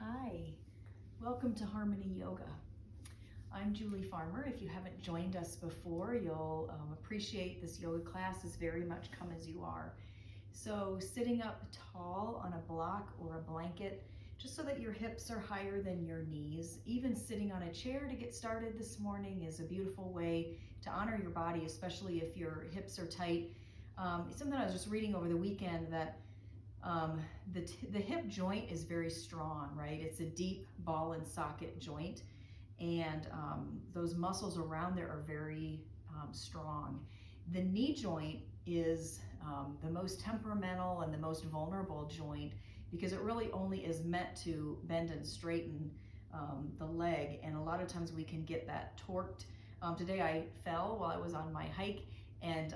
Hi, welcome to Harmony Yoga. I'm Julie Farmer. If you haven't joined us before, you'll appreciate this yoga class is very much come as you are. So sitting up tall on a block or a blanket, just so that your hips are higher than your knees. Even sitting on a chair to get started this morning is a beautiful way to honor your body, especially if your hips are tight. Something I was just reading over the weekend that the hip joint is very strong, right? It's a deep ball and socket joint, and those muscles around there are very strong. The knee joint is the most temperamental and the most vulnerable joint because it really only is meant to bend and straighten the leg, and a lot of times we can get that torqued. Today I fell while I was on my hike, and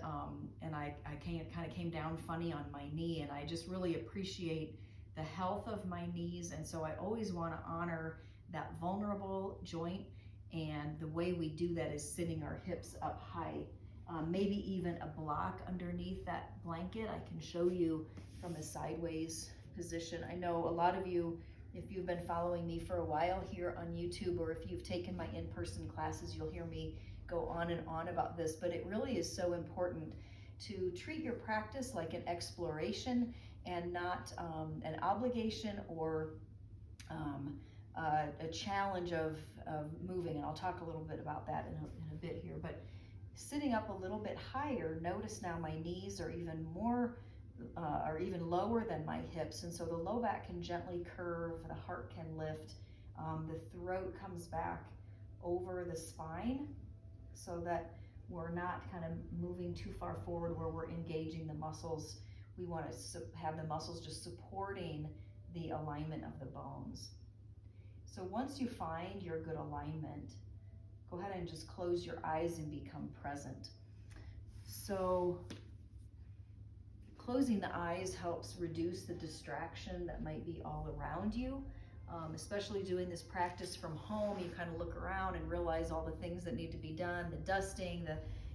I kind of came down funny on my knee, and I just really appreciate the health of my knees, and so I always want to honor that vulnerable joint, and the way we do that is sitting our hips up high, maybe even a block underneath that blanket. I can show you from a sideways position. I know a lot of you, if you've been following me for a while here on YouTube, or if you've taken my in-person classes, you'll hear me go on and on about this, but it really is so important to treat your practice like an exploration and not an obligation or a challenge of moving. And I'll talk a little bit about that in a bit here. But sitting up a little bit higher, notice now my knees are even more or even lower than my hips, and so the low back can gently curve, the heart can lift, the throat comes back over the spine so that we're not kind of moving too far forward where we're engaging the muscles. We want to have the muscles just supporting the alignment of the bones. So once you find your good alignment, go ahead and just close your eyes and become present. So closing the eyes helps reduce the distraction that might be all around you. Especially doing this practice from home, you kind of look around and realize all the things that need to be done, the dusting,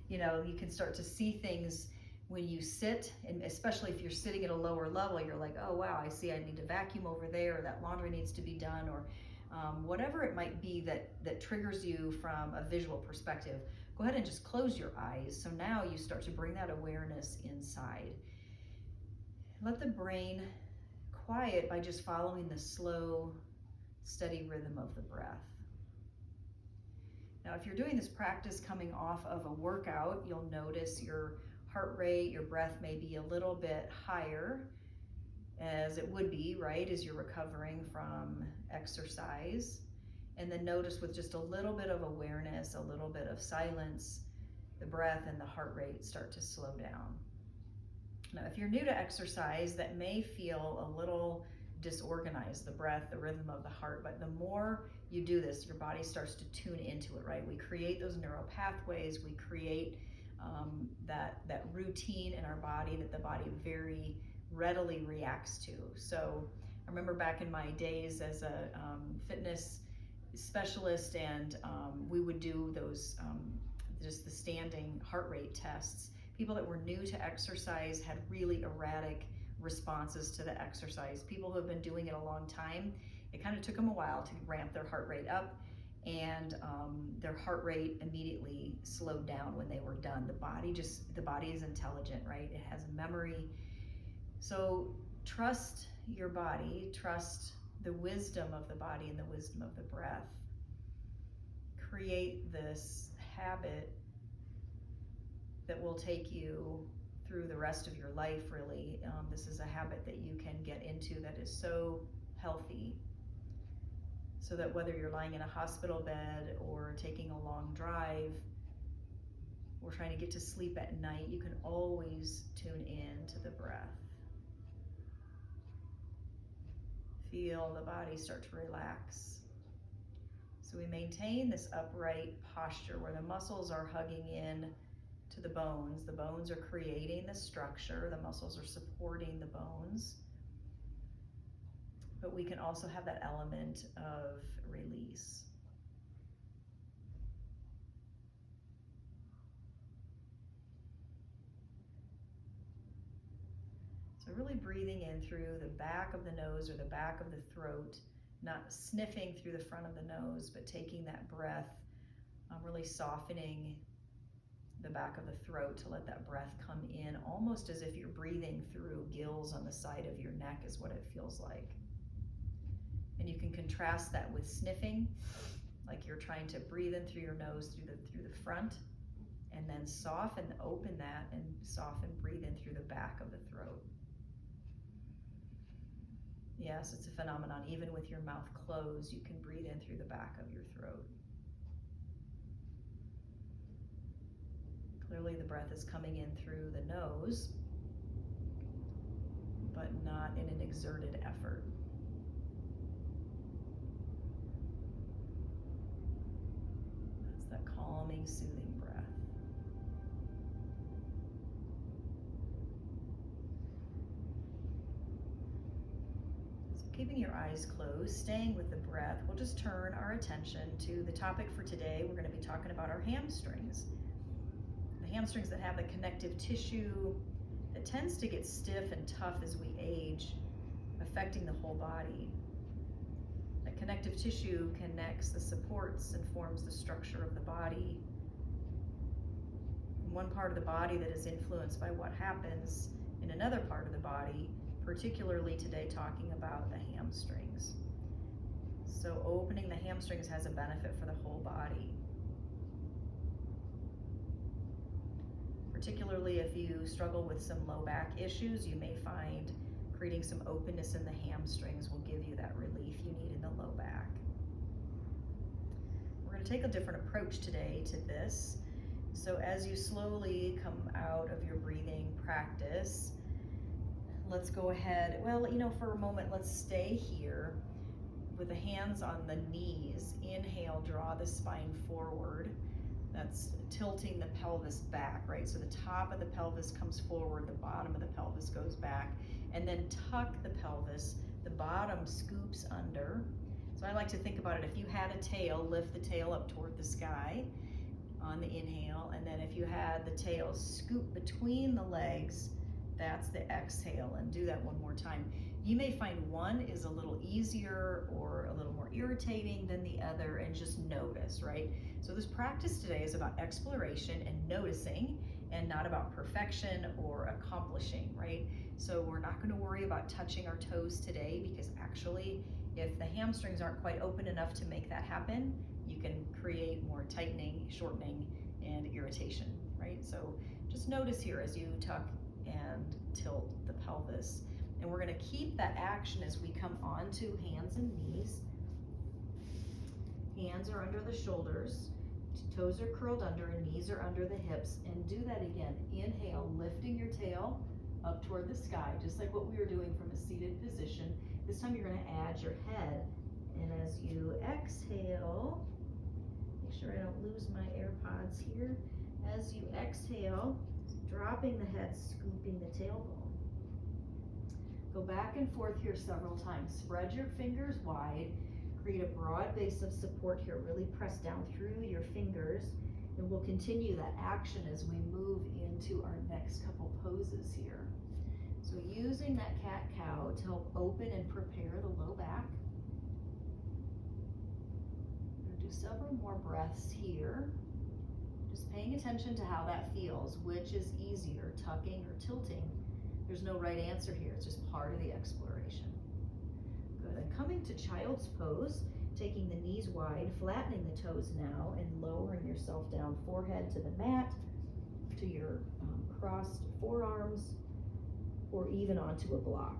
you can start to see things when you sit, and especially if you're sitting at a lower level, you're like, oh wow, I see I need to vacuum over there, or that laundry needs to be done, or whatever it might be that triggers you from a visual perspective. Go ahead and just close your eyes. So now you start to bring that awareness inside. Let the brain quiet by just following the slow, steady rhythm of the breath. Now, if you're doing this practice coming off of a workout, you'll notice your heart rate, your breath may be a little bit higher, as it would be, right, as you're recovering from exercise. And then notice with just a little bit of awareness, a little bit of silence, the breath and the heart rate start to slow down. Now, if you're new to exercise, that may feel a little disorganized, the breath, the rhythm of the heart, but the more you do this, your body starts to tune into it, right? We create those neural pathways, we create that routine in our body that the body very readily reacts to. So I remember back in my days as a fitness specialist, and we would do those just the standing heart rate tests. People that were new to exercise had really erratic responses to the exercise. People who have been doing it a long time, it kind of took them a while to ramp their heart rate up, and their heart rate immediately slowed down when they were done. The body is intelligent, right? It has memory. So trust your body, trust the wisdom of the body and the wisdom of the breath. Create this habit that will take you through the rest of your life, really. This is a habit that you can get into that is so healthy, so that whether you're lying in a hospital bed or taking a long drive or trying to get to sleep at night, you can always tune in to the breath. Feel the body start to relax. So we maintain this upright posture where the muscles are hugging in to the bones. The bones are creating the structure. The muscles are supporting the bones. But we can also have that element of release. So really breathing in through the back of the nose or the back of the throat, not sniffing through the front of the nose, but taking that breath, really softening the back of the throat to let that breath come in, almost as if you're breathing through gills on the side of your neck is what it feels like. And you can contrast that with sniffing, like you're trying to breathe in through your nose through the front, and then open that and soften, breathe in through the back of the throat. Yes, it's a phenomenon. Even with your mouth closed, you can breathe in through the back of your throat. Clearly the breath is coming in through the nose, but not in an exerted effort. That's that calming, soothing breath. So keeping your eyes closed, staying with the breath, we'll just turn our attention to the topic for today. We're going to be talking about our hamstrings. The hamstrings that have the connective tissue that tends to get stiff and tough as we age, affecting the whole body. The connective tissue connects the supports and forms the structure of the body. One part of the body that is influenced by what happens in another part of the body, particularly today talking about the hamstrings. So opening the hamstrings has a benefit for the whole body. Particularly if you struggle with some low back issues, you may find creating some openness in the hamstrings will give you that relief you need in the low back. We're going to take a different approach today to this. So as you slowly come out of your breathing practice, let's go ahead, for a moment, let's stay here with the hands on the knees. Inhale, draw the spine forward. That's tilting the pelvis back, right? So the top of the pelvis comes forward, the bottom of the pelvis goes back, and then tuck the pelvis. The bottom scoops under. So I like to think about it, if you had a tail, lift the tail up toward the sky on the inhale, and then if you had the tail scoop between the legs, that's the exhale, and do that one more time. You may find one is a little easier or a little more irritating than the other, and just notice, right? So this practice today is about exploration and noticing, and not about perfection or accomplishing, right? So we're not going to worry about touching our toes today, because actually if the hamstrings aren't quite open enough to make that happen, you can create more tightening, shortening, and irritation, right? So just notice here as you tuck and tilt the pelvis. And we're going to keep that action as we come onto hands and knees. Hands are under the shoulders, toes are curled under, and knees are under the hips. And do that again. Inhale, lifting your tail up toward the sky, just like what we were doing from a seated position. This time you're going to add your head. And as you exhale, make sure I don't lose my AirPods here. As you exhale, dropping the head, scooping the tailbone. Go back and forth here several times. Spread your fingers wide. Create a broad base of support here. Really press down through your fingers. And we'll continue that action as we move into our next couple poses here. So using that cat-cow to help open and prepare the low back. We're going to do several more breaths here. Just paying attention to how that feels, which is easier, tucking or tilting. There's no right answer here, it's just part of the exploration. Good, and coming to child's pose, taking the knees wide, flattening the toes now, and lowering yourself down, forehead to the mat, to your crossed forearms, or even onto a block.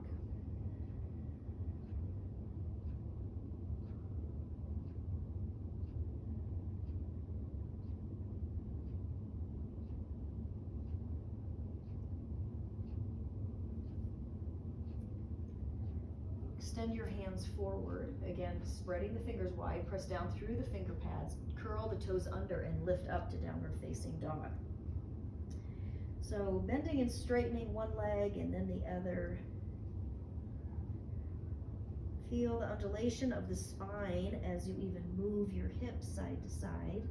Extend your hands forward, again spreading the fingers wide, press down through the finger pads, curl the toes under, and lift up to downward facing dog. So bending and straightening one leg and then the other. Feel the undulation of the spine as you even move your hips side to side.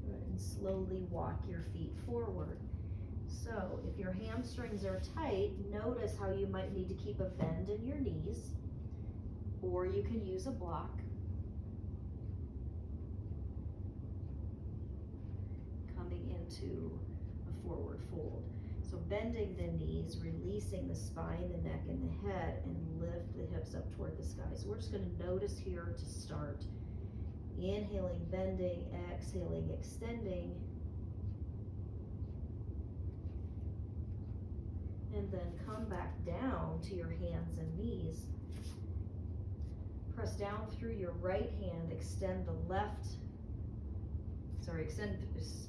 And slowly walk your feet forward. So if your hamstrings are tight, notice how you might need to keep a bend in your knees, or you can use a block. Coming into a forward fold. So bending the knees, releasing the spine, the neck, and the head, and lift the hips up toward the sky. So we're just going to notice here to start. Inhaling, bending, exhaling, extending. And then come back down to your hands and knees. Press down through your right hand, extend the left,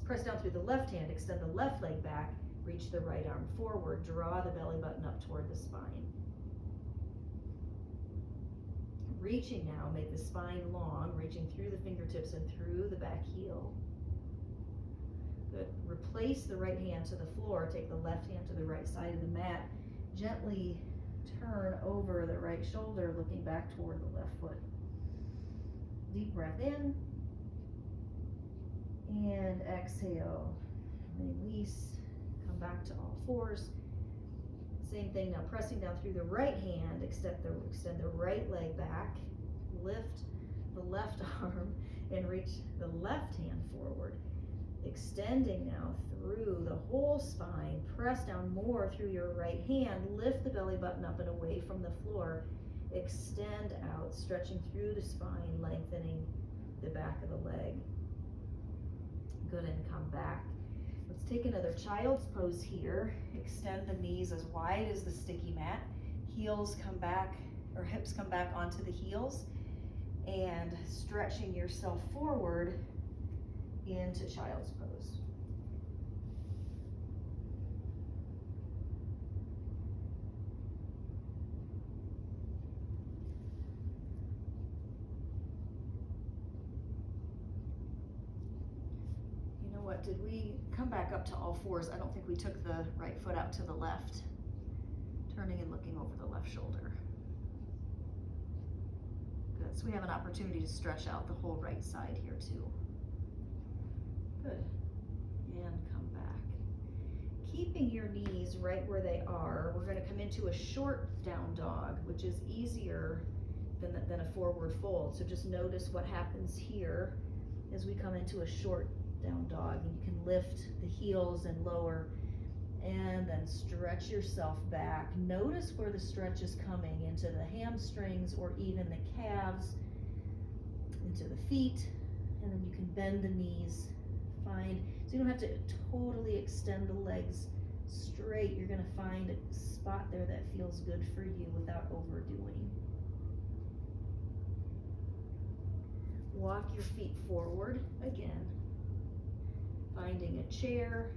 press down through the left hand, extend the left leg back, reach the right arm forward, draw the belly button up toward the spine. Reaching now, make the spine long, reaching through the fingertips and through the back heel. Good. Replace the right hand to the floor, take the left hand to the right side of the mat, gently turn over the right shoulder, looking back toward the left foot. Deep breath in, and exhale. Release, come back to all fours. Same thing now, pressing down through the right hand, extend the right leg back, lift the left arm, and reach the left hand forward. Extending now through the whole spine, press down more through your right hand, lift the belly button up and away from the floor, extend out, stretching through the spine, lengthening the back of the leg. Good, and come back. Let's take another child's pose here. Extend the knees as wide as the sticky mat. Heels come back, or hips come back onto the heels, and stretching yourself forward into child's pose. You know what, did we come back up to all fours? I don't think we took the right foot out to the left, turning and looking over the left shoulder. Good, so we have an opportunity to stretch out the whole right side here too. Good, and come back. Keeping your knees right where they are, we're going to come into a short down dog, which is easier than a forward fold. So just notice what happens here as we come into a short down dog, and you can lift the heels and lower, and then stretch yourself back. Notice where the stretch is coming, into the hamstrings or even the calves, into the feet, and then you can bend the knees. So you don't have to totally extend the legs straight. You're going to find a spot there that feels good for you without overdoing. Walk your feet forward again, finding a chair,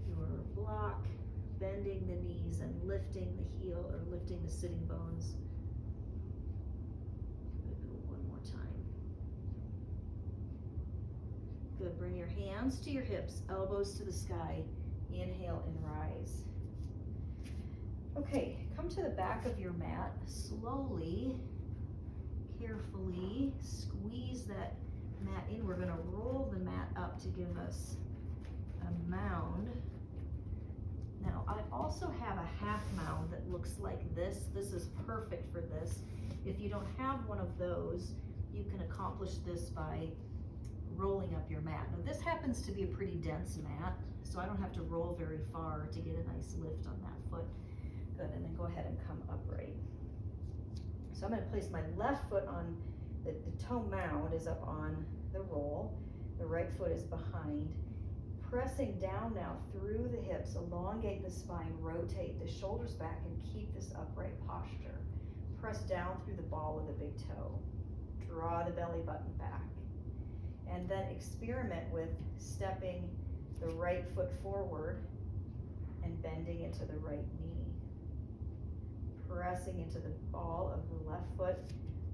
your block, bending the knees and lifting the heel or lifting the sitting bones. Good, bring your hands to your hips, elbows to the sky. Inhale and rise. Okay, come to the back of your mat. Slowly, carefully squeeze that mat in. We're going to roll the mat up to give us a mound. Now, I also have a half mound that looks like this. This is perfect for this. If you don't have one of those, you can accomplish this by rolling up your mat. Now this happens to be a pretty dense mat, so I don't have to roll very far to get a nice lift on that foot. Good, and then go ahead and come upright. So I'm going to place my left foot on the toe mound is up on the roll. The right foot is behind. Pressing down now through the hips, elongate the spine, rotate the shoulders back, and keep this upright posture. Press down through the ball of the big toe. Draw the belly button back. And then experiment with stepping the right foot forward and bending into the right knee. Pressing into the ball of the left foot,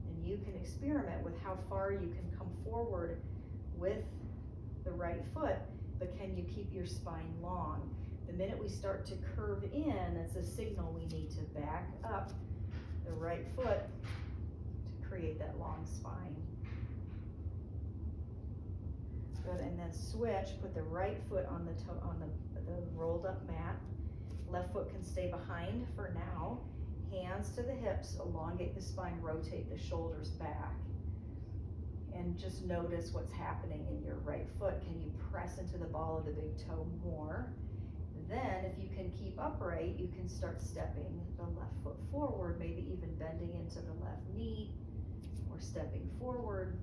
and you can experiment with how far you can come forward with the right foot, but can you keep your spine long? The minute we start to curve in, that's a signal we need to back up the right foot to create that long spine. Good, and then switch, put the right foot on the toe, on the rolled up mat. Left foot can stay behind for now. Hands to the hips, elongate the spine, rotate the shoulders back. And just notice what's happening in your right foot. Can you press into the ball of the big toe more? Then if you can keep upright, you can start stepping the left foot forward, maybe even bending into the left knee or stepping forward.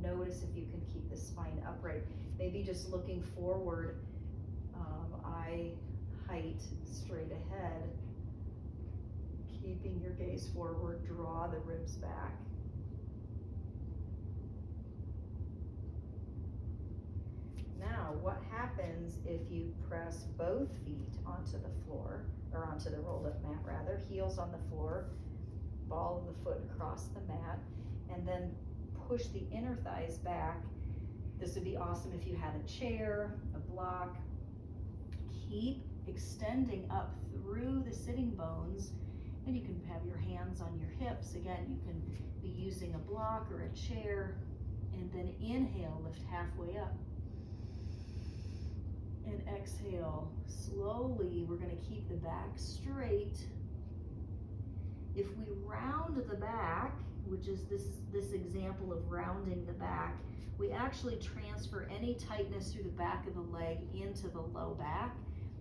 Notice if you can keep the spine upright. Maybe just looking forward, eye height straight ahead. Keeping your gaze forward, draw the ribs back. Now, what happens if you press both feet onto the floor, or onto the rolled up mat rather, heels on the floor, ball of the foot across the mat, and then push the inner thighs back. This would be awesome if you had a chair, a block. Keep extending up through the sitting bones, and you can have your hands on your hips. Again, you can be using a block or a chair, and then inhale, lift halfway up. And exhale, slowly, we're gonna keep the back straight. If we round the back, which is this example of rounding the back, we actually transfer any tightness through the back of the leg into the low back.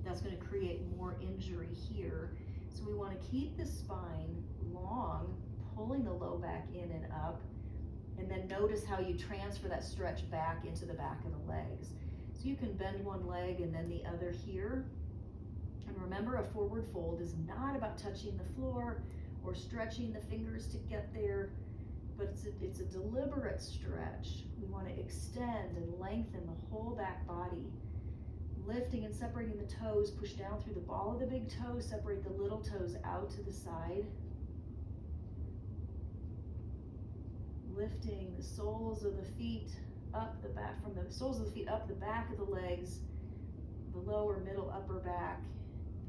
That's gonna create more injury here. So we wanna keep the spine long, pulling the low back in and up, and then notice how you transfer that stretch back into the back of the legs. So you can bend one leg and then the other here. And remember, a forward fold is not about touching the floor or stretching the fingers to get there, but it's a deliberate stretch. We want to extend and lengthen the whole back body. Lifting and separating the toes, push down through the ball of the big toe, separate the little toes out to the side. Lifting the soles of the feet up the back, from the soles of the feet up the back of the legs, the lower, middle, upper back.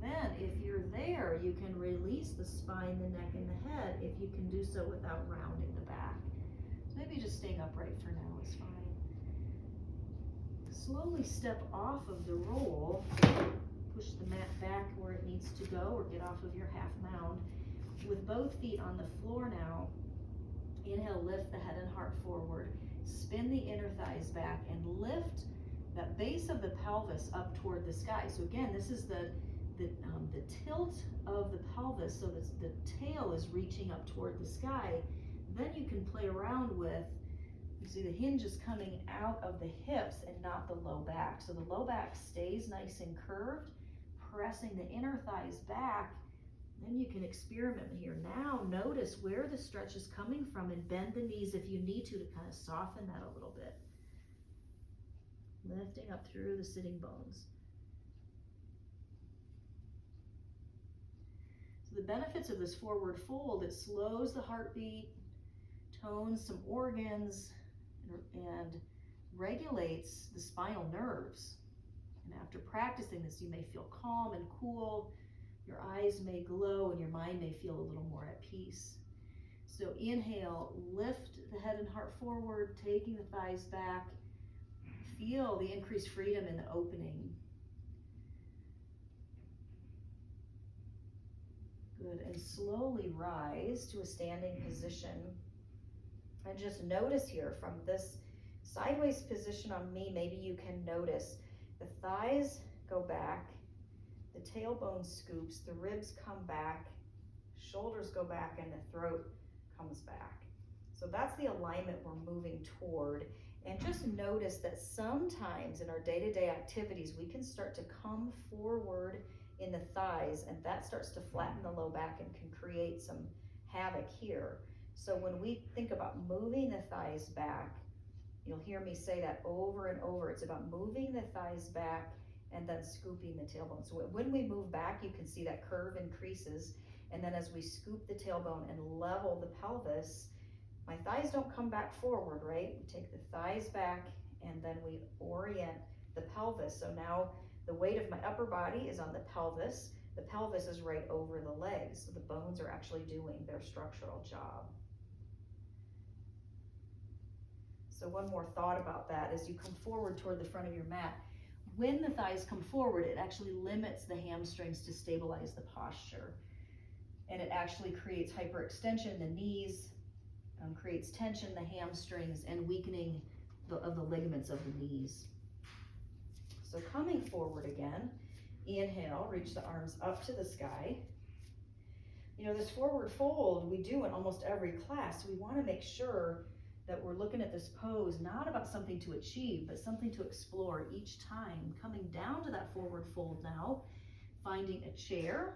Then if you're there, you can release the spine, the neck, and the head if you can do so without rounding the back. So maybe just staying upright for now is fine. Slowly step off of the roll, push the mat back where it needs to go, or get off of your half mound. With both feet on the floor now, inhale, lift the head and heart forward. Spin the inner thighs back and lift that base of the pelvis up toward the sky. So again, this is the tilt of the pelvis, so that the tail is reaching up toward the sky. Then you can play around with, you see the hinge is coming out of the hips and not the low back. So the low back stays nice and curved, pressing the inner thighs back. Then you can experiment here. Now notice where the stretch is coming from and bend the knees if you need to kind of soften that a little bit. Lifting up through the sitting bones. So the benefits of this forward fold, it slows the heartbeat, tones some organs, and regulates the spinal nerves. And after practicing this, you may feel calm and cool. Your eyes may glow and your mind may feel a little more at peace. So inhale, lift the head and heart forward, taking the thighs back. Feel the increased freedom in the opening. Good, and slowly rise to a standing position. And just notice here from this sideways position on me, maybe you can notice the thighs go back, the tailbone scoops, the ribs come back, shoulders go back, and the throat comes back. So that's the alignment we're moving toward. And just notice that sometimes in our day-to-day activities, we can start to come forward in the thighs, and that starts to flatten the low back and can create some havoc here. So when we think about moving the thighs back, you'll hear me say that over and over. It's about moving the thighs back and then scooping the tailbone. So when we move back, you can see that curve increases. And then as we scoop the tailbone and level the pelvis, my thighs don't come back forward, right? We take the thighs back and then we orient the pelvis. So now the weight of my upper body is on the pelvis. The pelvis is right over the legs. So the bones are actually doing their structural job. So one more thought about that as you come forward toward the front of your mat. When the thighs come forward, it actually limits the hamstrings to stabilize the posture. And it actually creates hyperextension in the knees, creates tension in the hamstrings, and weakening of the ligaments of the knees. So coming forward again, inhale, reach the arms up to the sky. You know, this forward fold we do in almost every class. We want to make sure that we're looking at this pose not about something to achieve, but something to explore each time. Coming down to that forward fold now, finding a chair,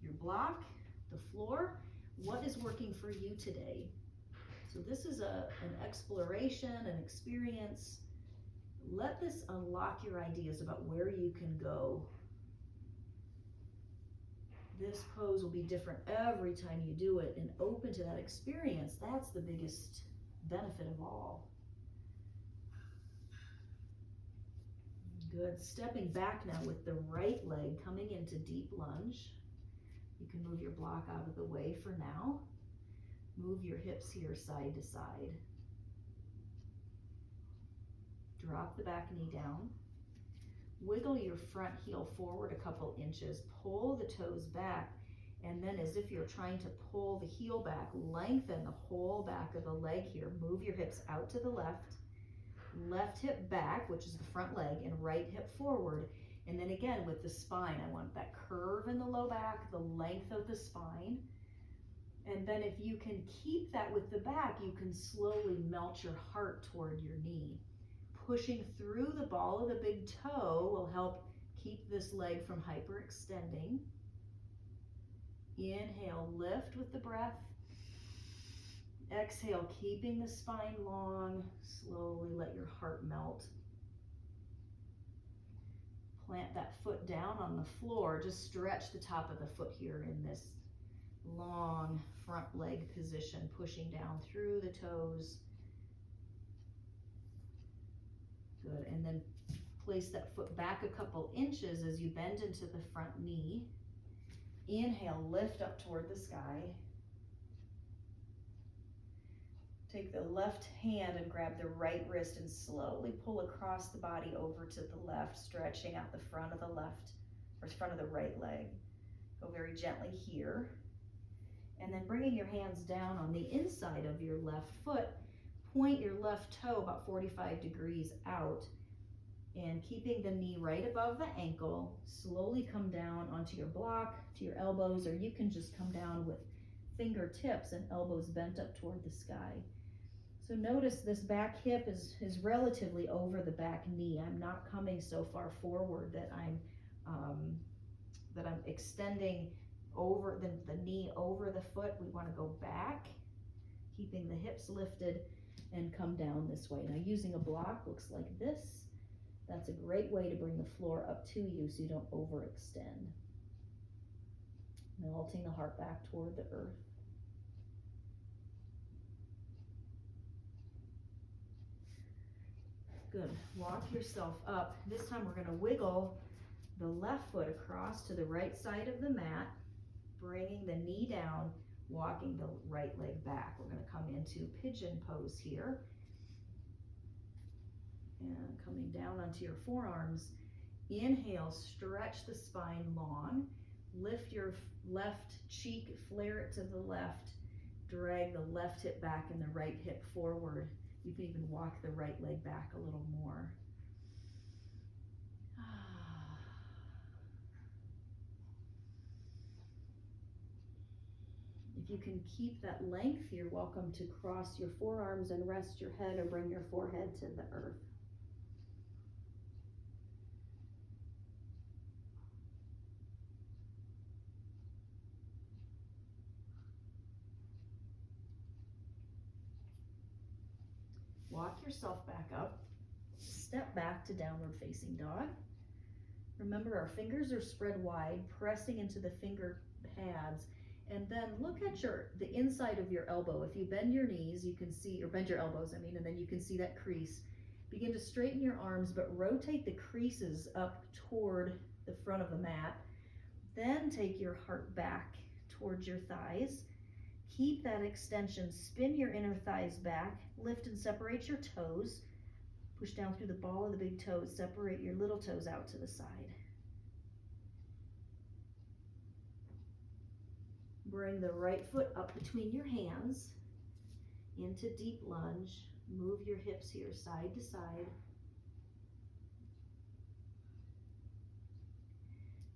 your block, the floor. What is working for you today? So this is an exploration, an experience. Let this unlock your ideas about where you can go. This pose will be different every time you do it, and open to that experience. That's the biggest benefit of all. Good. Stepping back now with the right leg coming into deep lunge. You can move your block out of the way for now. Move your hips here side to side. Drop the back knee down. Wiggle your front heel forward a couple inches. Pull the toes back. And then as if you're trying to pull the heel back, lengthen the whole back of the leg here. Move your hips out to the left. Left hip back, which is the front leg, and right hip forward. And then again with the spine, I want that curve in the low back, the length of the spine. And then if you can keep that with the back, you can slowly melt your heart toward your knee. Pushing through the ball of the big toe will help keep this leg from hyperextending. Inhale, lift with the breath. Exhale, keeping the spine long. Slowly let your heart melt. Plant that foot down on the floor. Just stretch the top of the foot here in this long front leg position, pushing down through the toes. Good, and then place that foot back a couple inches as you bend into the front knee. Inhale, lift up toward the sky. Take the left hand and grab the right wrist and slowly pull across the body over to the left, stretching out the front of the left, or front of the right leg. Go very gently here. And then bringing your hands down on the inside of your left foot, point your left toe about 45 degrees out, and keeping the knee right above the ankle, slowly come down onto your block, to your elbows, or you can just come down with fingertips and elbows bent up toward the sky. So notice this back hip is relatively over the back knee. I'm not coming so far forward that I'm extending over the knee over the foot. We want to go back, keeping the hips lifted, and come down this way. Now using a block looks like this. That's a great way to bring the floor up to you so you don't overextend. Melting the heart back toward the earth. Good. Walk yourself up. This time we're going to wiggle the left foot across to the right side of the mat, bringing the knee down, walking the right leg back. We're going to come into pigeon pose here. And coming down onto your forearms. Inhale, stretch the spine long. Lift your left cheek, flare it to the left. Drag the left hip back and the right hip forward. You can even walk the right leg back a little more. If you can keep that length, you're welcome to cross your forearms and rest your head or bring your forehead to the earth. Walk yourself back up. Step back to downward facing dog. Remember, our fingers are spread wide, pressing into the finger pads. And then look at the inside of your elbow. If you bend your knees, you can see, or bend your elbows, and then you can see that crease. Begin to straighten your arms, but rotate the creases up toward the front of the mat. Then take your heart back towards your thighs. keep that extension. Spin your inner thighs back. Lift and separate your toes. Push down through the ball of the big toes. Separate your little toes out to the side. Bring the right foot up between your hands into deep lunge. Move your hips here side to side.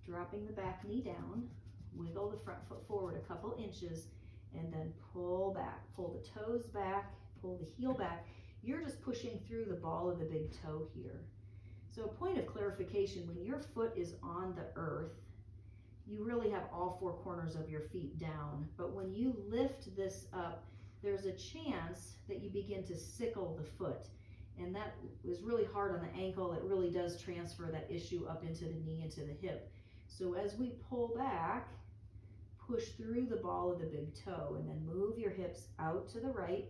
Dropping the back knee down. Wiggle the front foot forward a couple inches and then pull back. Pull the toes back, pull the heel back. You're just pushing through the ball of the big toe here. So a point of clarification, when your foot is on the earth, you really have all four corners of your feet down. But when you lift this up, there's a chance that you begin to sickle the foot. And that is really hard on the ankle. It really does transfer that issue up into the knee, into the hip. So as we pull back, push through the ball of the big toe and then move your hips out to the right.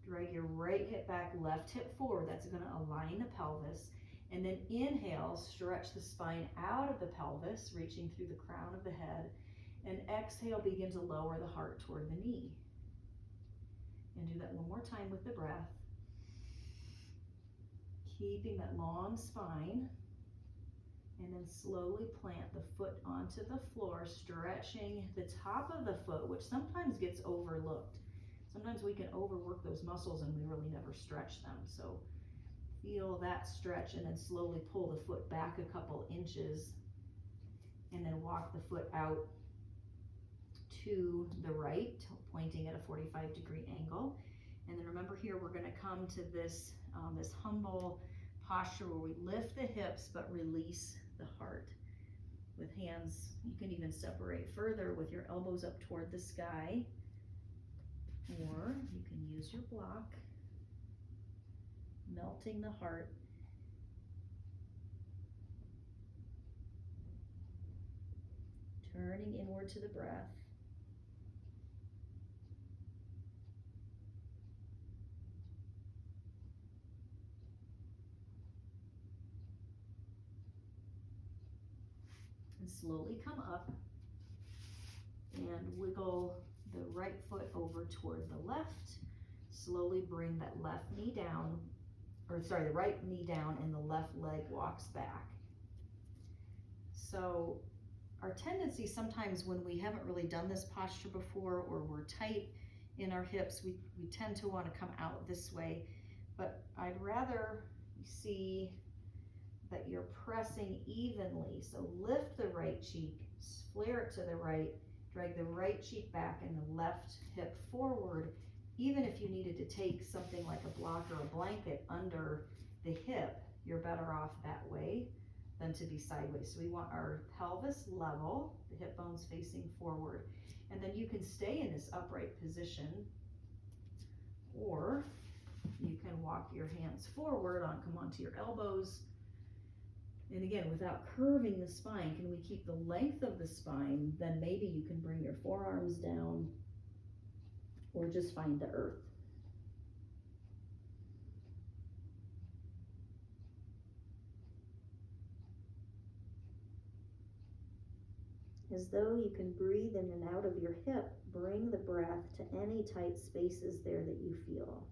Drag your right hip back, left hip forward. That's going to align the pelvis. And then inhale, stretch the spine out of the pelvis, reaching through the crown of the head. And exhale, begin to lower the heart toward the knee. And do that one more time with the breath. Keeping that long spine. And then slowly plant the foot onto the floor, stretching the top of the foot, which sometimes gets overlooked. Sometimes we can overwork those muscles and we really never stretch them. So feel that stretch and then slowly pull the foot back a couple inches and then walk the foot out to the right, pointing at a 45-degree angle. And then remember here, we're going to come to this, this humble posture where we lift the hips but release the heart. With hands, you can even separate further with your elbows up toward the sky, or you can use your block, melting the heart. Turning inward to the breath. And slowly come up and wiggle the right foot over toward the left. Slowly bring that left knee down, the right knee down, and the left leg walks back. So our tendency sometimes when we haven't really done this posture before, or we're tight in our hips, we tend to want to come out this way. But I'd rather see that you're pressing evenly. So lift the right cheek, flare it to the right, drag the right cheek back and the left hip forward. Even if you needed to take something like a block or a blanket under the hip, you're better off that way than to be sideways. So we want our pelvis level, the hip bones facing forward. And then you can stay in this upright position, or you can walk your hands forward, come onto your elbows. And again, without curving the spine, can we keep the length of the spine? Then maybe you can bring your forearms down or just find the earth. As though you can breathe in and out of your hip, bring the breath to any tight spaces there that you feel.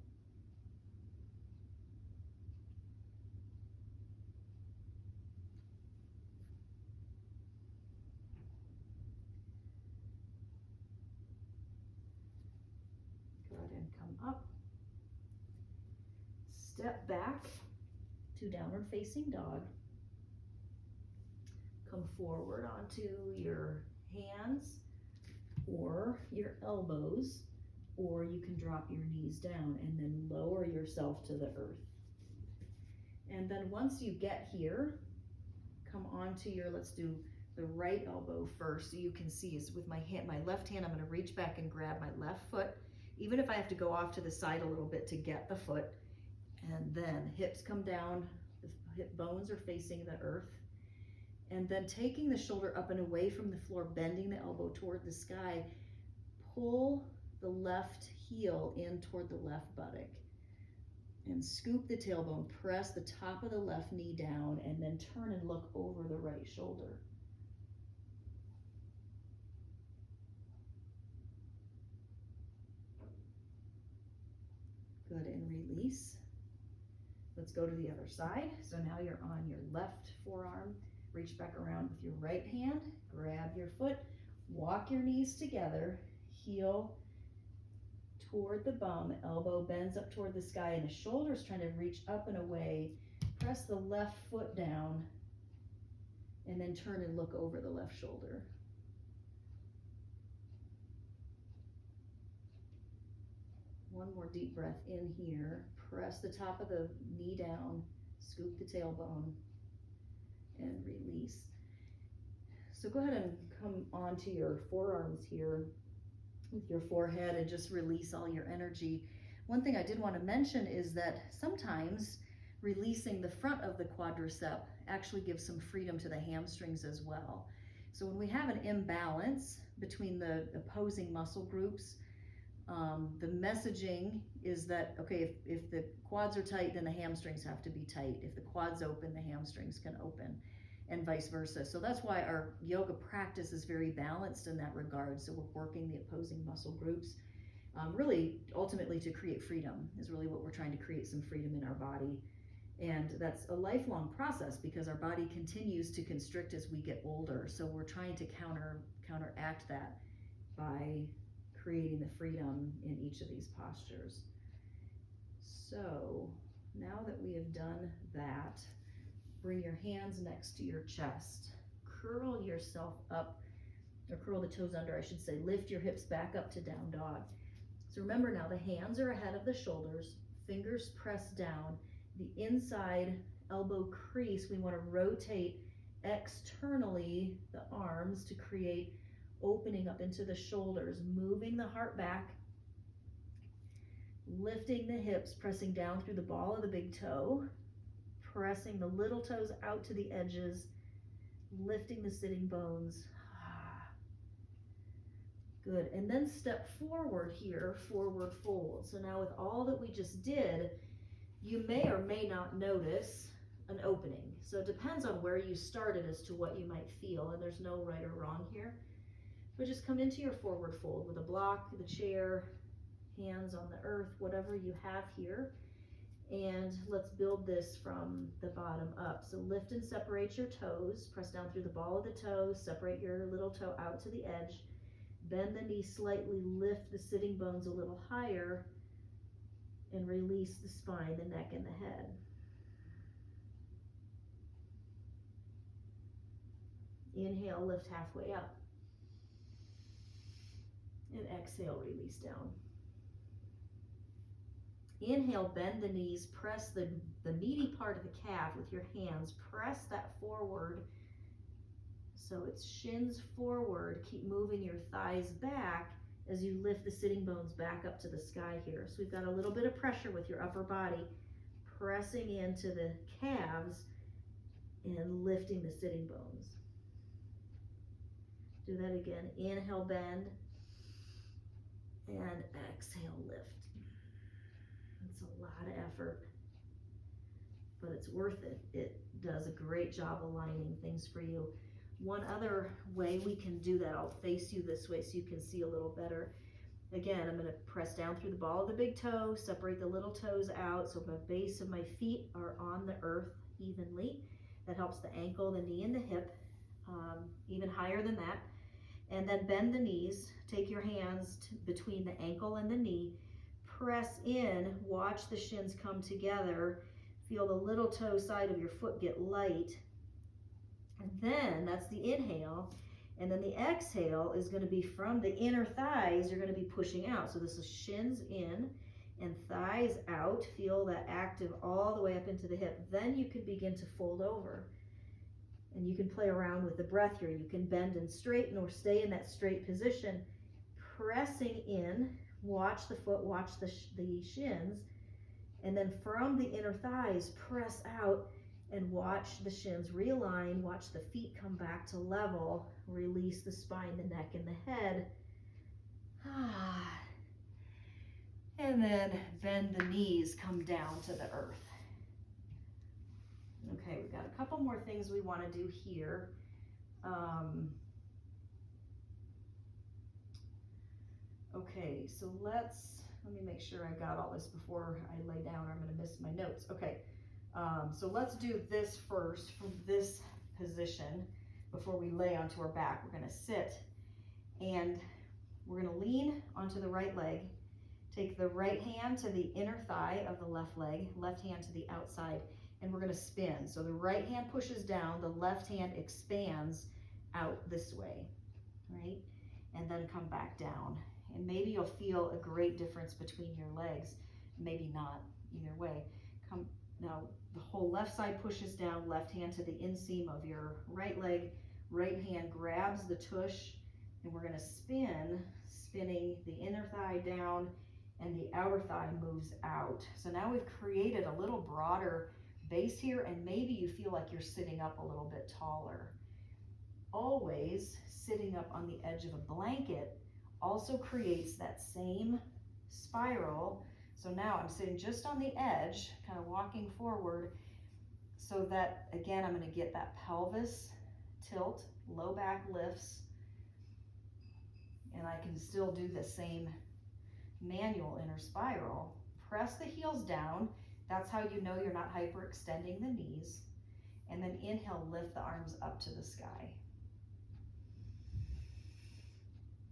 Go ahead and come up. Step back to downward facing dog. Come forward onto your hands or your elbows, or you can drop your knees down and then lower yourself to the earth. And then once you get here, come onto your, let's do the right elbow first, so you can see is with my left hand, I'm going to reach back and grab my left foot, even if I have to go off to the side a little bit to get the foot. And then hips come down, the hip bones are facing the earth. And then taking the shoulder up and away from the floor, bending the elbow toward the sky, pull the left heel in toward the left buttock. And scoop the tailbone, press the top of the left knee down, and then turn and look over the right shoulder. release. Let's go to the other side. So now you're on your left forearm. Reach back around with your right hand, grab your foot, walk your knees together, heel toward the bum, elbow bends up toward the sky, and the shoulders trying to reach up and away. Press the left foot down, and then turn and look over the left shoulder. One more deep breath in here. Press the top of the knee down, scoop the tailbone, and release. So go ahead and come onto your forearms here with your forehead and just release all your energy. One thing I did want to mention is that sometimes releasing the front of the quadricep actually gives some freedom to the hamstrings as well. So when we have an imbalance between the opposing muscle groups, the messaging is that, okay, if the quads are tight, then the hamstrings have to be tight. If the quads open, the hamstrings can open, and vice versa. So that's why our yoga practice is very balanced in that regard. So we're working the opposing muscle groups, really ultimately to create freedom is really what we're trying to create, some freedom in our body. And that's a lifelong process because our body continues to constrict as we get older. So we're trying to counteract that by creating the freedom in each of these postures. So now that we have done that, bring your hands next to your chest. Curl yourself up, or curl the toes under, I should say. Lift your hips back up to down dog. So remember now, the hands are ahead of the shoulders, fingers press down. The inside elbow crease, we want to rotate externally the arms to create opening up into the shoulders, moving the heart back, lifting the hips, pressing down through the ball of the big toe, pressing the little toes out to the edges, lifting the sitting bones. Good, and then step forward here, forward fold. So now with all that we just did, you may or may not notice an opening. So it depends on where you started as to what you might feel, and there's no right or wrong here. But just come into your forward fold with a block, the chair, hands on the earth, whatever you have here. And let's build this from the bottom up. So lift and separate your toes, press down through the ball of the toe, separate your little toe out to the edge, bend the knee slightly, lift the sitting bones a little higher, and release the spine, the neck, and the head. Inhale, lift halfway up. And exhale, release down. Inhale, bend the knees, press the meaty part of the calf with your hands. Press that forward. So it's shins forward. Keep moving your thighs back as you lift the sitting bones back up to the sky here. So we've got a little bit of pressure with your upper body, pressing into the calves and lifting the sitting bones. Do that again. Inhale, bend, and exhale, lift. It's a lot of effort, but it's worth it. It does a great job aligning things for you. One other way we can do that, I'll face you this way so you can see a little better. Again, I'm going to press down through the ball of the big toe, separate the little toes out so the base of my feet are on the earth evenly. That helps the ankle, the knee, and the hip, even higher than that. And then bend the knees, take your hands between the ankle and the knee, press in, watch the shins come together, feel the little toe side of your foot get light. And then that's the inhale. And then the exhale is going to be from the inner thighs, you're going to be pushing out. So this is shins in and thighs out. Feel that active all the way up into the hip. Then you can begin to fold over. And you can play around with the breath here. You can bend and straighten or stay in that straight position. Pressing in, watch the foot, watch the shins. And then from the inner thighs, press out and watch the shins realign, watch the feet come back to level, release the spine, the neck, and the head. And then bend the knees, come down to the earth. Okay, we've got a couple more things we want to do here. Okay, so let me make sure I got all this before I lay down. I'm going to glutes. Okay, so let's do this first from this position before we lay onto our back. We're gonna sit and we're gonna lean onto the right leg. Take the right hand to the inner thigh of the left leg, left hand to the outside, and we're gonna spin. So the right hand pushes down, the left hand expands out this way, right? And then come back down. And maybe you'll feel a great difference between your legs. Maybe not, either way. Come now, the whole left side pushes down, left hand to the inseam of your right leg, right hand grabs the tush, and we're gonna spin, spinning the inner thigh down, and the outer thigh moves out. So now we've created a little broader base here, and maybe you feel like you're sitting up a little bit taller. Always sitting up on the edge of a blanket also creates that same spiral. So now I'm sitting just on the edge, kind of walking forward, so that, again, I'm gonna get that pelvis tilt, low back lifts, and I can still do the same manual inner spiral. Press the heels down. That's how you know you're not hyperextending the knees. And then inhale, lift the arms up to the sky.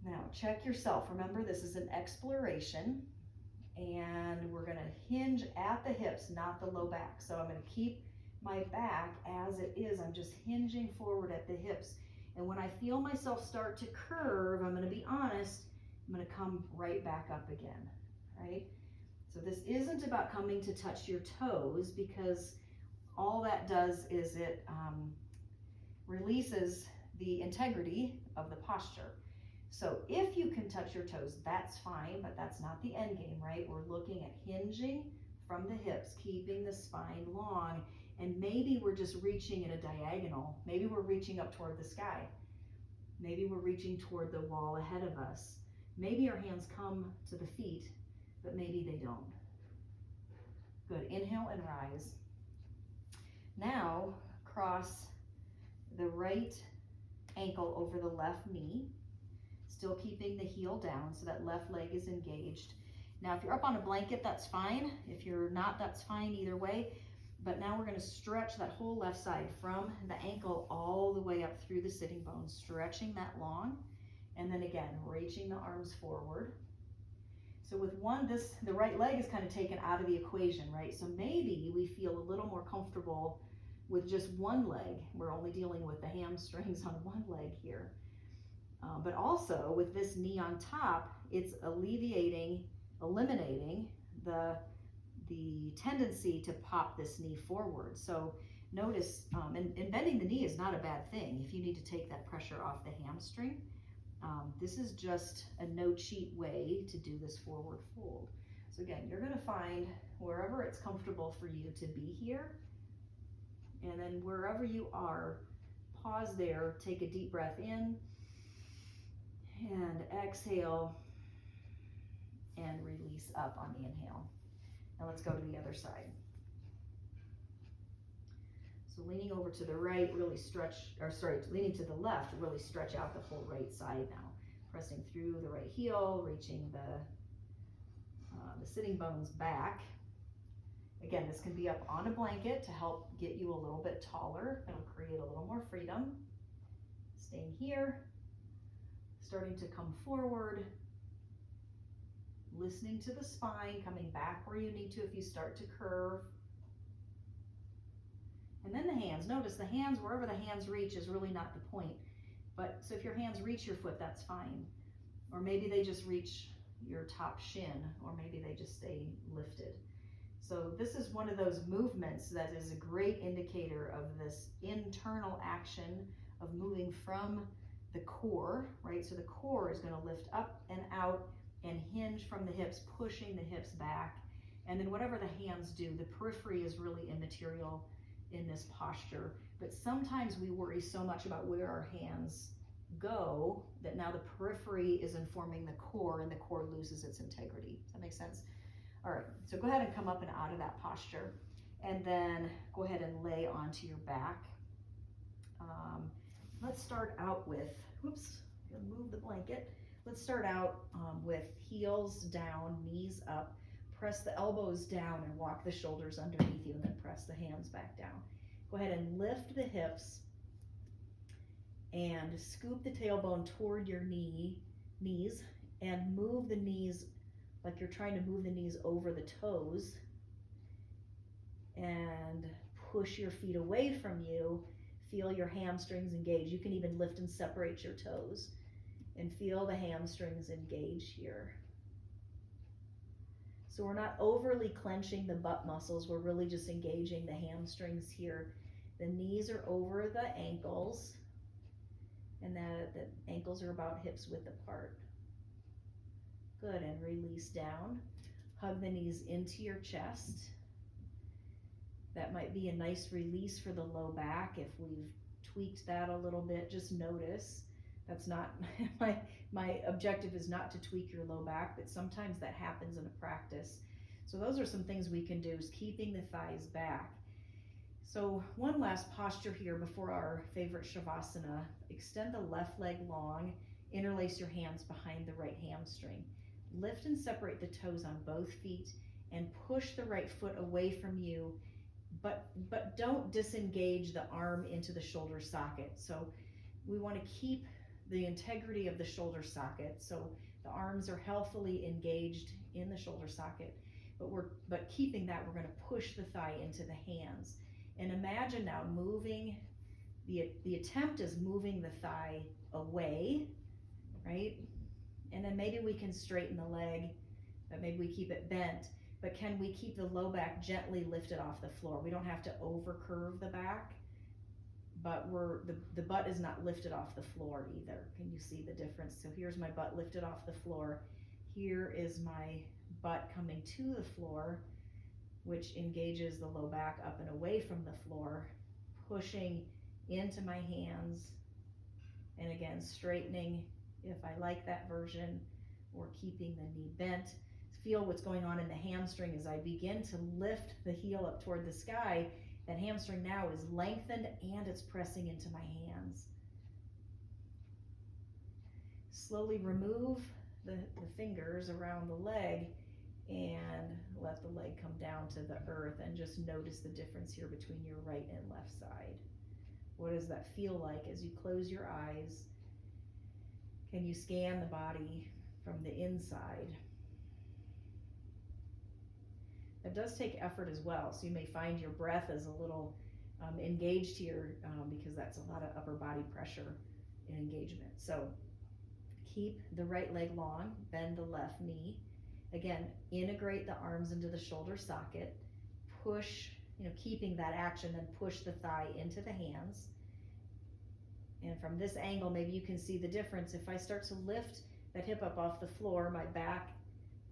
Now check yourself. Remember, this is an exploration, and we're gonna hinge at the hips, not the low back. So I'm gonna keep my back as it is. I'm just hinging forward at the hips. And when I feel myself start to curve, I'm gonna be honest, I'm gonna come right back up again, right? So this isn't about coming to touch your toes, because all that does is it releases the integrity of the posture. So if you can touch your toes, that's fine, but that's not the end game, right? We're looking at hinging from the hips, keeping the spine long, and maybe we're just reaching in a diagonal. Maybe we're reaching up toward the sky. Maybe we're reaching toward the wall ahead of us. Maybe our hands come to the feet, but maybe they don't. Good, inhale and rise. Now, cross the right ankle over the left knee, still keeping the heel down so that left leg is engaged. Now, if you're up on a blanket, that's fine. If you're not, that's fine either way. But now we're gonna stretch that whole left side from the ankle all the way up through the sitting bones, stretching that long. And then again, reaching the arms forward. So with one, the right leg is kind of taken out of the equation, right? So maybe we feel a little more comfortable with just one leg. We're only dealing with the hamstrings on one leg here. But also with this knee on top, it's eliminating the tendency to pop this knee forward. So notice, and bending the knee is not a bad thing if you need to take that pressure off the hamstring. This is just a no cheat way to do this forward fold. So again, you're gonna find wherever it's comfortable for you to be here, and then wherever you are, pause there, take a deep breath in, and exhale, and release up on the inhale. Now let's go to the other side. So leaning over to the right, really stretch, leaning to the left, really stretch out the whole right side now. Pressing through the right heel, reaching the sitting bones back. Again, this can be up on a blanket to help get you a little bit taller. It'll create a little more freedom. Staying here, starting to come forward, listening to the spine, coming back where you need to if you start to curve. And then the hands, notice the hands, wherever the hands reach is really not the point. But so if your hands reach your foot, that's fine. Or maybe they just reach your top shin, or maybe they just stay lifted. So this is one of those movements that is a great indicator of this internal action of moving from the core, right? So the core is going to lift up and out and hinge from the hips, pushing the hips back. And then whatever the hands do, the periphery is really immaterial in this posture. But sometimes we worry so much about where our hands go that now the periphery is informing the core, and the core loses its integrity. Does that make sense? All right, so go ahead and come up and out of that posture, and then go ahead and lay onto your back. Let's start out with, whoops, move the blanket. Let's start out with heels down, knees up. press the elbows down and walk the shoulders underneath you, and then press the hands back down. Go ahead and lift the hips and scoop the tailbone toward your knees, and move the knees like you're trying to move the knees over the toes, and push your feet away from you. Feel your hamstrings engage. You can even lift and separate your toes and feel the hamstrings engage here. So we're not overly clenching the butt muscles, we're really just engaging the hamstrings here. The knees are over the ankles, and the ankles are about hips width apart. Good, and release down. Hug the knees into your chest. That might be a nice release for the low back. If we've tweaked that a little bit, just notice. That's not, my objective is not to tweak your low back, but sometimes that happens in a practice. So those are some things we can do, is keeping the thighs back. So one last posture here before our favorite Shavasana. Extend the left leg long, interlace your hands behind the right hamstring. Lift and separate the toes on both feet and push the right foot away from you, but don't disengage the arm into the shoulder socket. So we want to keep the integrity of the shoulder socket, so the arms are healthily engaged in the shoulder socket, but keeping that, we're going to push the thigh into the hands. And imagine now moving, the attempt is moving the thigh away, right? And then maybe we can straighten the leg, but maybe we keep it bent. But can we keep the low back gently lifted off the floor? We don't have to over curve the back, but the butt is not lifted off the floor either. Can you see the difference? So here's my butt lifted off the floor. Here is my butt coming to the floor, which engages the low back up and away from the floor, pushing into my hands, and again, straightening if I like that version, or keeping the knee bent. Feel what's going on in the hamstring as I begin to lift the heel up toward the sky. That hamstring now is lengthened and it's pressing into my hands. Slowly remove the fingers around the leg and let the leg come down to the earth, and just notice the difference here between your right and left side. What does that feel like as you close your eyes? Can you scan the body from the inside? It does take effort as well, so you may find your breath is a little engaged here because that's a lot of upper body pressure and engagement. So keep the right leg long, bend the left knee. Again, integrate the arms into the shoulder socket, push, keeping that action, then push the thigh into the hands. And from this angle, maybe you can see the difference. If I start to lift that hip up off the floor, my back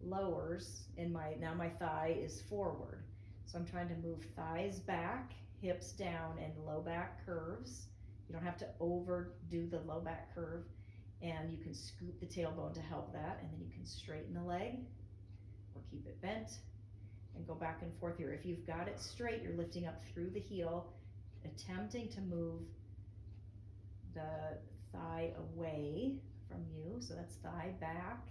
lowers and now my thigh is forward. So I'm trying to move thighs back, hips down, and low back curves. You don't have to overdo the low back curve, and you can scoop the tailbone to help that, and then you can straighten the leg or keep it bent and go back and forth here. If you've got it straight, you're lifting up through the heel, attempting to move the thigh away from you. So that's thigh back,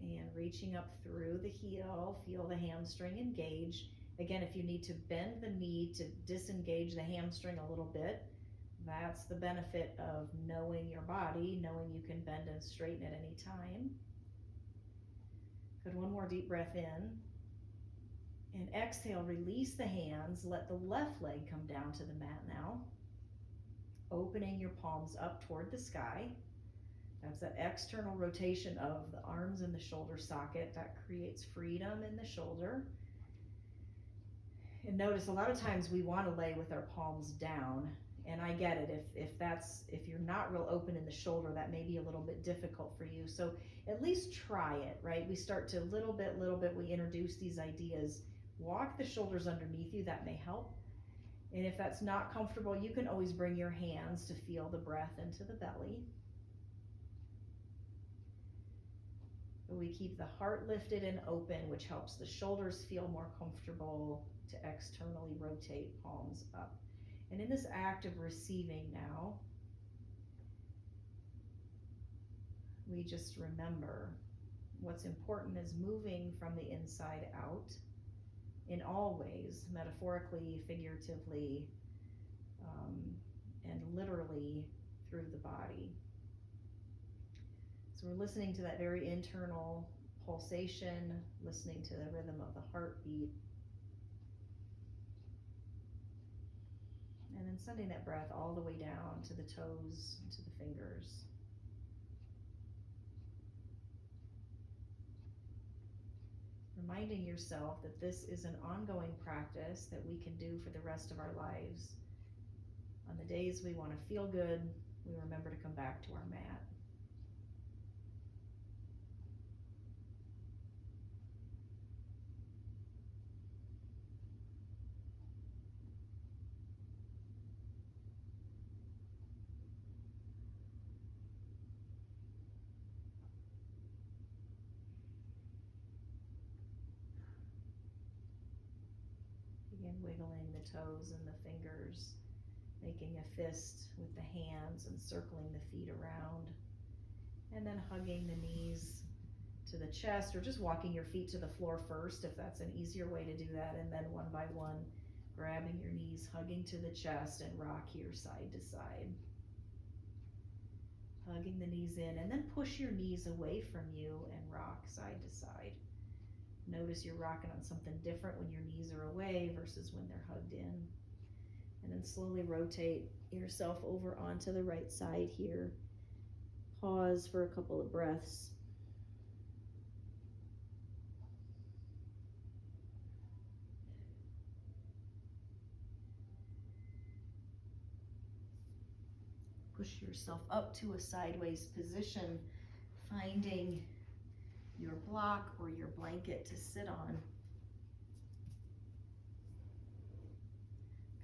and reaching up through the heel. Feel the hamstring engage. Again, if you need to bend the knee to disengage the hamstring a little bit, that's the benefit of knowing your body, knowing you can bend and straighten at any time. Good, one more deep breath in. And exhale, release the hands. Let the left leg come down to the mat now. Opening your palms up toward the sky. That's that external rotation of the arms in the shoulder socket that creates freedom in the shoulder. And notice a lot of times we want to lay with our palms down, and I get it. If you're not real open in the shoulder, that may be a little bit difficult for you. So at least try it, right? We start to little bit, we introduce these ideas. Walk the shoulders underneath you, that may help. And if that's not comfortable, you can always bring your hands to feel the breath into the belly. We keep the heart lifted and open, which helps the shoulders feel more comfortable to externally rotate, palms up. And in this act of receiving now, we just remember what's important is moving from the inside out in all ways, metaphorically, figuratively, and literally through the body. So we're listening to that very internal pulsation, listening to the rhythm of the heartbeat, and then sending that breath all the way down to the toes and to the fingers. Reminding yourself that this is an ongoing practice that we can do for the rest of our lives. On the days we want to feel good, we remember to come back to our mat. Begin wiggling the toes and the fingers, making a fist with the hands and circling the feet around, and then hugging the knees to the chest, or just walking your feet to the floor first if that's an easier way to do that, and then one by one grabbing your knees, hugging to the chest, and rock here side to side. Hugging the knees in, and then push your knees away from you and rock side to side. Notice you're rocking on something different when your knees are away versus when they're hugged in. And then slowly rotate yourself over onto the right side here. Pause for a couple of breaths. Push yourself up to a sideways position, finding your block or your blanket to sit on.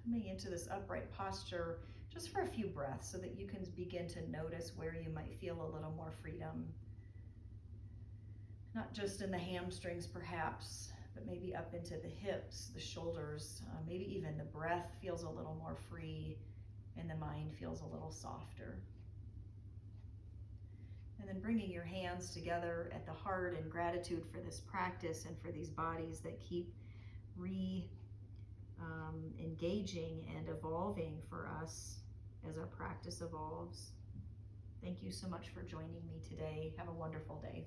Coming into this upright posture just for a few breaths so that you can begin to notice where you might feel a little more freedom. Not just in the hamstrings perhaps, but maybe up into the hips, the shoulders, maybe even the breath feels a little more free and the mind feels a little softer. And then bringing your hands together at the heart in gratitude for this practice and for these bodies that keep engaging and evolving for us as our practice evolves. Thank you so much for joining me today. Have a wonderful day.